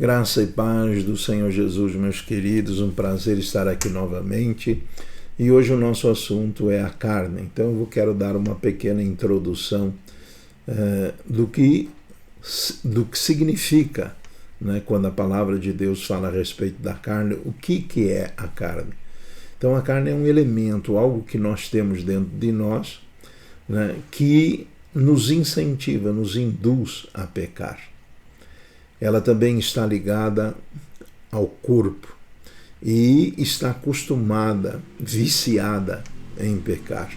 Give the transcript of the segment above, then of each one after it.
Graça e paz do Senhor Jesus, meus queridos, um prazer estar aqui novamente. E hoje o nosso assunto é a carne. Então eu quero dar uma pequena introdução do que significa, né, quando a palavra de Deus fala a respeito da carne, o que é a carne. Então a carne é um elemento, algo que nós temos dentro de nós, né, que nos incentiva, nos induz a pecar. Ela também está ligada ao corpo e está acostumada, viciada em pecar.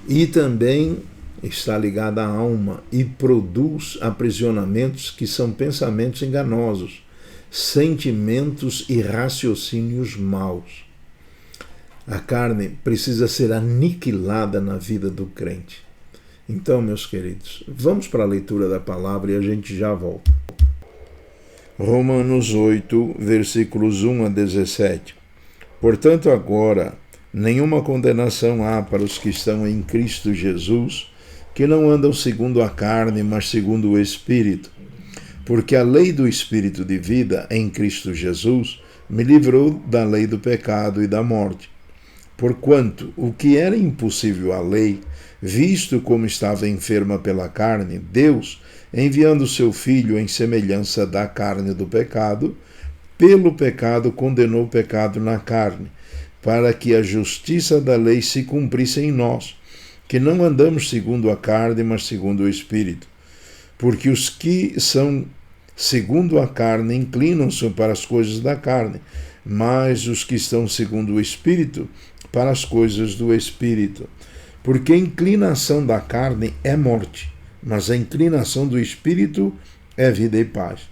E também está ligada à alma e produz aprisionamentos que são pensamentos enganosos, sentimentos e raciocínios maus. A carne precisa ser aniquilada na vida do crente. Então, meus queridos, vamos para a leitura da palavra e a gente já volta. Romanos 8, versículos 1 a 17. Portanto, agora, nenhuma condenação há para os que estão em Cristo Jesus, que não andam segundo a carne, mas segundo o Espírito. Porque a lei do Espírito de vida em Cristo Jesus me livrou da lei do pecado e da morte. Porquanto o que era impossível à lei, visto como estava enferma pela carne, Deus, enviando seu Filho em semelhança da carne do pecado, pelo pecado condenou o pecado na carne, para que a justiça da lei se cumprisse em nós, que não andamos segundo a carne, mas segundo o Espírito. Porque os que são segundo a carne inclinam-se para as coisas da carne, mas os que estão segundo o Espírito, para as coisas do Espírito. Porque a inclinação da carne é morte, mas a inclinação do Espírito é vida e paz.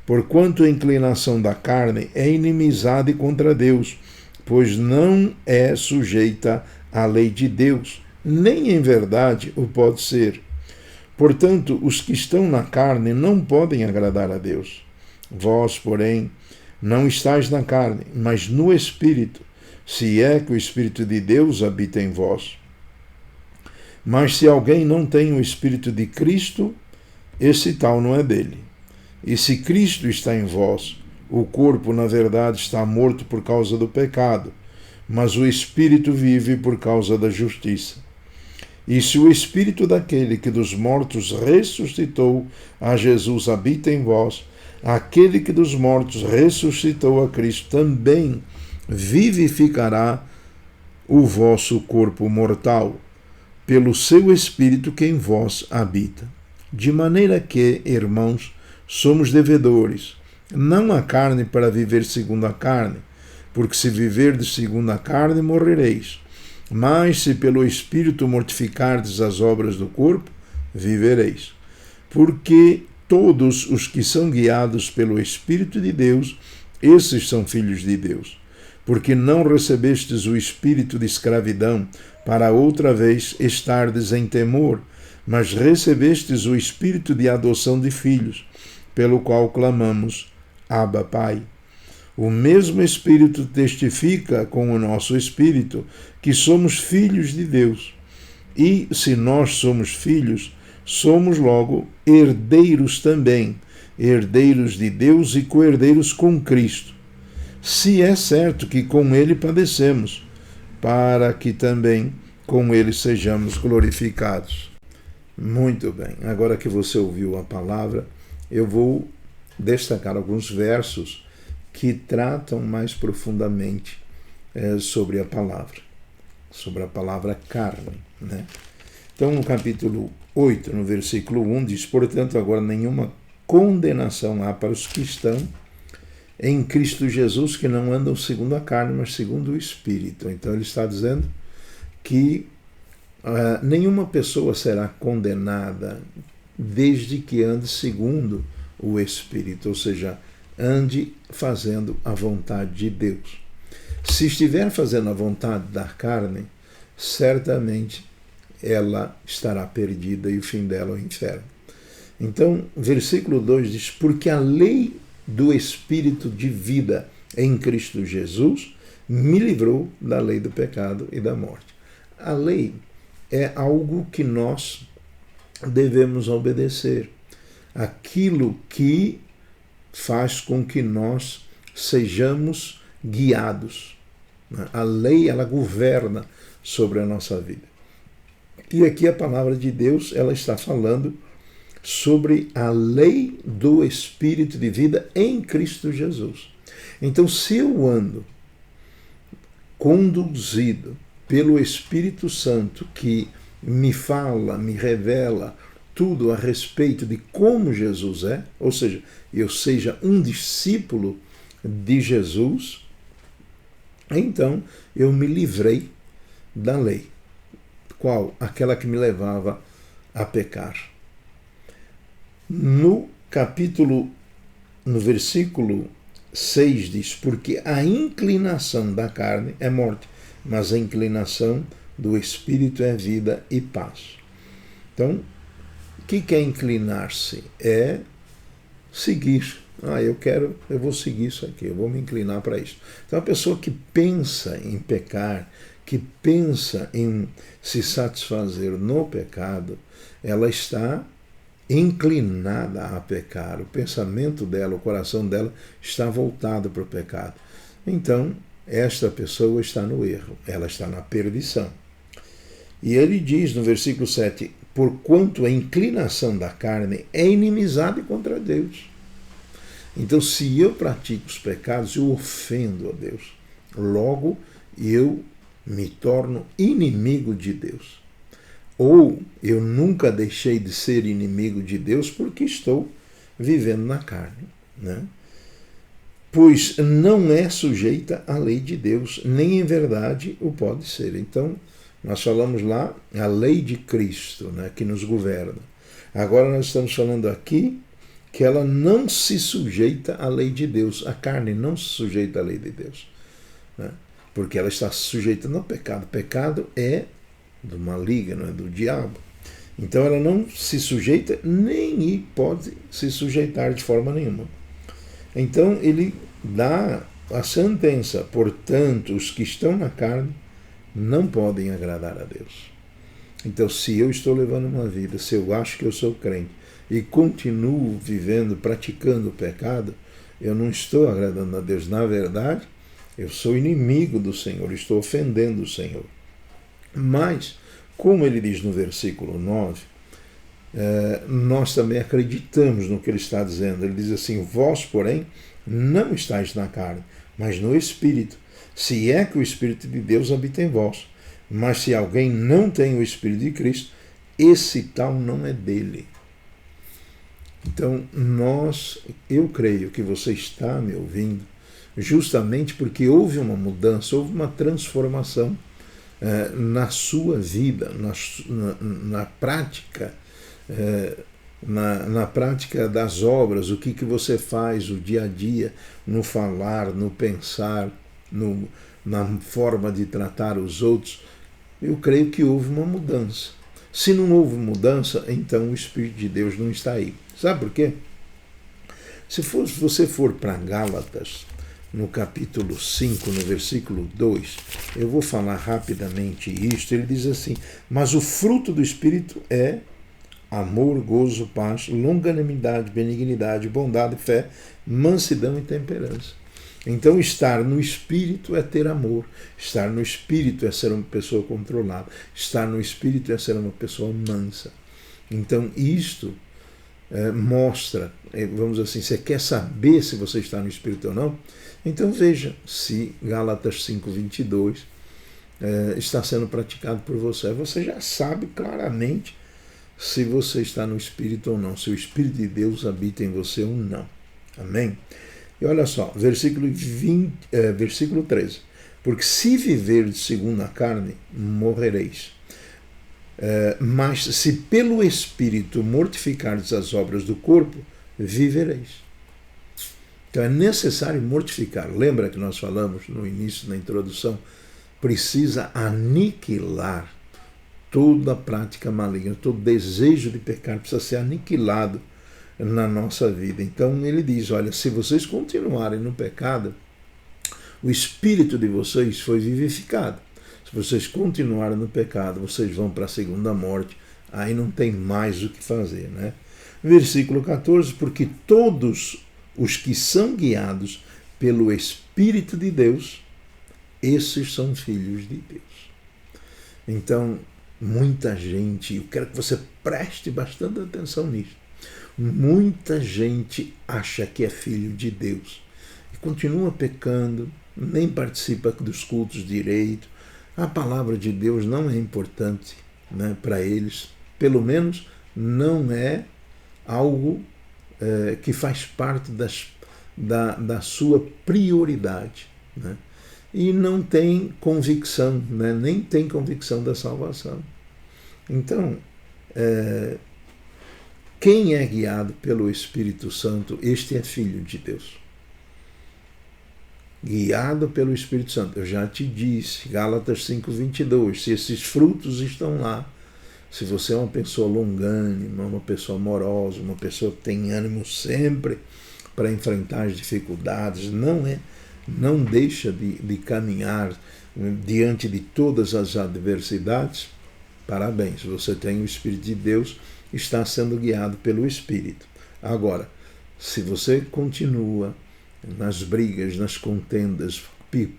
Porquanto a inclinação da carne é inimizade contra Deus, pois não é sujeita à lei de Deus, nem em verdade o pode ser. Portanto, os que estão na carne não podem agradar a Deus. Vós, porém, não estáis na carne, mas no Espírito, se é que o Espírito de Deus habita em vós. Mas se alguém não tem o Espírito de Cristo, esse tal não é dele. E se Cristo está em vós, o corpo, na verdade, está morto por causa do pecado, mas o Espírito vive por causa da justiça. E se o Espírito daquele que dos mortos ressuscitou a Jesus habita em vós, aquele que dos mortos ressuscitou a Cristo também vivificará o vosso corpo mortal, pelo seu Espírito que em vós habita. De maneira que, irmãos, somos devedores, não à carne para viver segundo a carne, porque se viverdes segundo a carne, morrereis. Mas se pelo Espírito mortificardes as obras do corpo, vivereis. Porque todos os que são guiados pelo Espírito de Deus, esses são filhos de Deus. Porque não recebestes o espírito de escravidão, para outra vez estardes em temor, mas recebestes o espírito de adoção de filhos, pelo qual clamamos, Abba, Pai. O mesmo Espírito testifica com o nosso espírito que somos filhos de Deus. E, se nós somos filhos, somos logo herdeiros também, herdeiros de Deus e co-herdeiros com Cristo. Se é certo que com ele padecemos, para que também com ele sejamos glorificados. Muito bem, agora que você ouviu a palavra, eu vou destacar alguns versos que tratam mais profundamente sobre a palavra carne, né? Então, no capítulo 8, no versículo 1, diz, portanto, agora nenhuma condenação há para os que estão em Cristo Jesus, que não andam segundo a carne, mas segundo o Espírito. Então ele está dizendo que nenhuma pessoa será condenada desde que ande segundo o Espírito, ou seja, ande fazendo a vontade de Deus. Se estiver fazendo a vontade da carne, certamente ela estará perdida e o fim dela é o inferno. Então, versículo 2 diz, porque a lei do Espírito de vida em Cristo Jesus me livrou da lei do pecado e da morte. A lei é algo que nós devemos obedecer. Aquilo que faz com que nós sejamos guiados. A lei, ela governa sobre a nossa vida. E aqui a palavra de Deus, ela está falando sobre a lei do Espírito de vida em Cristo Jesus. Então, se eu ando conduzido pelo Espírito Santo, que me fala, me revela tudo a respeito de como Jesus é, ou seja, eu seja um discípulo de Jesus, então eu me livrei da lei. Qual? Aquela que me levava a pecar. No versículo 6 diz, porque a inclinação da carne é morte, mas a inclinação do Espírito é vida e paz. Então, o que é inclinar-se? É seguir. Eu vou seguir isso aqui, eu vou me inclinar para isso. Então, a pessoa que pensa em pecar, que pensa em se satisfazer no pecado, ela está inclinada a pecar. O pensamento dela, o coração dela está voltado para o pecado. Então, esta pessoa está no erro, ela está na perdição. E ele diz no versículo 7, porquanto a inclinação da carne é inimizade contra Deus. Então, se eu pratico os pecados, eu ofendo a Deus. Logo, eu me torno inimigo de Deus. Ou eu nunca deixei de ser inimigo de Deus porque estou vivendo na carne, né? Pois não é sujeita à lei de Deus, nem em verdade o pode ser. Então, nós falamos lá a lei de Cristo, né, que nos governa. Agora nós estamos falando aqui que ela não se sujeita à lei de Deus. A carne não se sujeita à lei de Deus, né? Porque ela está sujeita ao pecado. O pecado é do maligno, é do diabo. Então ela não se sujeita, nem pode se sujeitar de forma nenhuma. Então ele dá a sentença, portanto, os que estão na carne não podem agradar a Deus. Então, se eu estou levando uma vida, se eu acho que eu sou crente e continuo vivendo, praticando o pecado, eu não estou agradando a Deus. Na verdade, eu sou inimigo do Senhor, estou ofendendo o Senhor. Mas, como ele diz no versículo 9, nós também acreditamos no que ele está dizendo. Ele diz assim, vós, porém, não estáis na carne, mas no Espírito, se é que o Espírito de Deus habita em vós. Mas se alguém não tem o Espírito de Cristo, esse tal não é dele. Então, eu creio que você está me ouvindo justamente porque houve uma mudança, houve uma transformação na sua vida, na prática, na prática das obras, o que você faz o dia a dia, no falar, no pensar, na forma de tratar os outros. Eu creio que houve uma mudança. Se não houve mudança, então o Espírito de Deus não está aí. Sabe por quê? Se você for para Gálatas, no capítulo 5, no versículo 2, eu vou falar rapidamente isto. Ele diz assim, mas o fruto do Espírito é amor, gozo, paz, longanimidade, benignidade, bondade, fé, mansidão e temperança. Então, estar no Espírito é ter amor, estar no Espírito é ser uma pessoa controlada, estar no Espírito é ser uma pessoa mansa. Então, isto mostra, vamos dizer assim, você quer saber se você está no Espírito ou não? Então, veja se Gálatas 5:22 está sendo praticado por você. Você já sabe claramente se você está no Espírito ou não, se o Espírito de Deus habita em você ou não. Amém? E olha só, versículo 13. Porque se viverdes segundo a carne, morrereis. Mas se pelo Espírito mortificardes as obras do corpo, vivereis. Então é necessário mortificar. Lembra que nós falamos no início, na introdução? Precisa aniquilar toda prática maligna, todo desejo de pecar precisa ser aniquilado na nossa vida. Então ele diz, olha, se vocês continuarem no pecado, o espírito de vocês foi vivificado. Se vocês continuarem no pecado, vocês vão para a segunda morte, aí não tem mais o que fazer, né? Versículo 14, porque todos os que são guiados pelo Espírito de Deus, esses são filhos de Deus. Então, muita gente, eu quero que você preste bastante atenção nisso, muita gente acha que é filho de Deus e continua pecando, nem participa dos cultos direito. A palavra de Deus não é importante, né, para eles, pelo menos não é algo que faz parte da sua prioridade, né? E não tem convicção, né? Nem tem convicção da salvação. Então, quem é guiado pelo Espírito Santo, este é filho de Deus. Guiado pelo Espírito Santo. Eu já te disse, Gálatas 5:22, se esses frutos estão lá, se você é uma pessoa longânima, uma pessoa amorosa, uma pessoa que tem ânimo sempre para enfrentar as dificuldades, não deixa de caminhar diante de todas as adversidades, parabéns, você tem o Espírito de Deus, está sendo guiado pelo Espírito. Agora, se você continua nas brigas, nas contendas,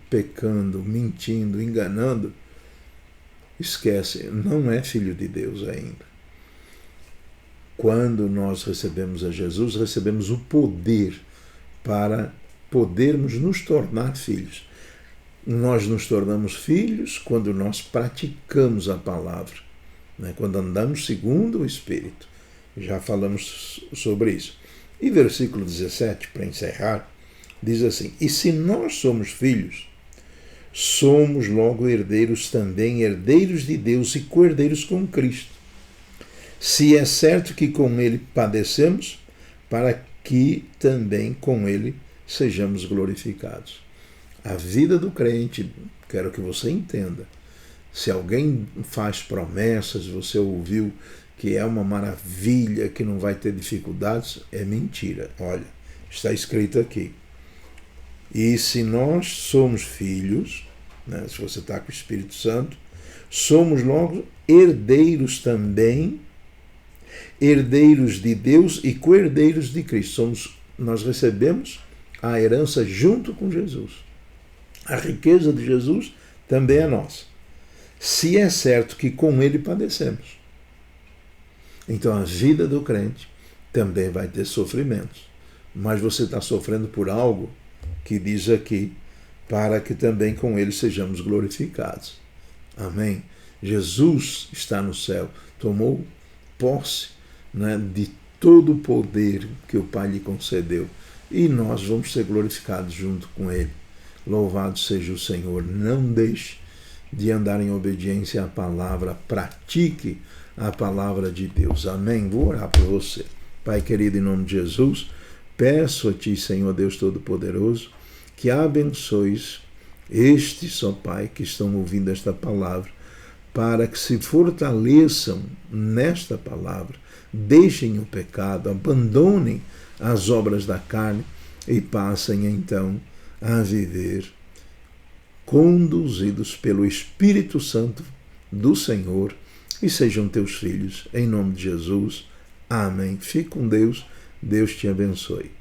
pecando, mentindo, enganando, esquece, não é filho de Deus ainda. Quando nós recebemos a Jesus, recebemos o poder para podermos nos tornar filhos. Nós nos tornamos filhos quando nós praticamos a palavra, né? Quando andamos segundo o Espírito. Já falamos sobre isso. E versículo 17, para encerrar, diz assim: e se nós somos filhos, somos logo herdeiros também, herdeiros de Deus e co-herdeiros com Cristo. Se é certo que com Ele padecemos, para que também com Ele sejamos glorificados. A vida do crente, quero que você entenda, se alguém faz promessas, você ouviu que é uma maravilha, que não vai ter dificuldades, é mentira. Olha, está escrito aqui. E se nós somos filhos, né, se você está com o Espírito Santo, somos logo herdeiros também, herdeiros de Deus e co-herdeiros de Cristo. Nós recebemos a herança junto com Jesus. A riqueza de Jesus também é nossa. Se é certo que com Ele padecemos. Então a vida do crente também vai ter sofrimentos. Mas você está sofrendo por algo que diz aqui, para que também com Ele sejamos glorificados. Amém? Jesus está no céu, tomou posse, né, de todo o poder que o Pai lhe concedeu. E nós vamos ser glorificados junto com Ele. Louvado seja o Senhor. Não deixe de andar em obediência à palavra. Pratique a palavra de Deus. Amém? Vou orar por você. Pai querido, em nome de Jesus, peço a Ti, Senhor Deus Todo-Poderoso, que abençoes estes, ó Pai, que estão ouvindo esta palavra, para que se fortaleçam nesta palavra, deixem o pecado, abandonem as obras da carne e passem então a viver conduzidos pelo Espírito Santo do Senhor e sejam teus filhos, em nome de Jesus. Amém. Fique com Deus. Deus te abençoe.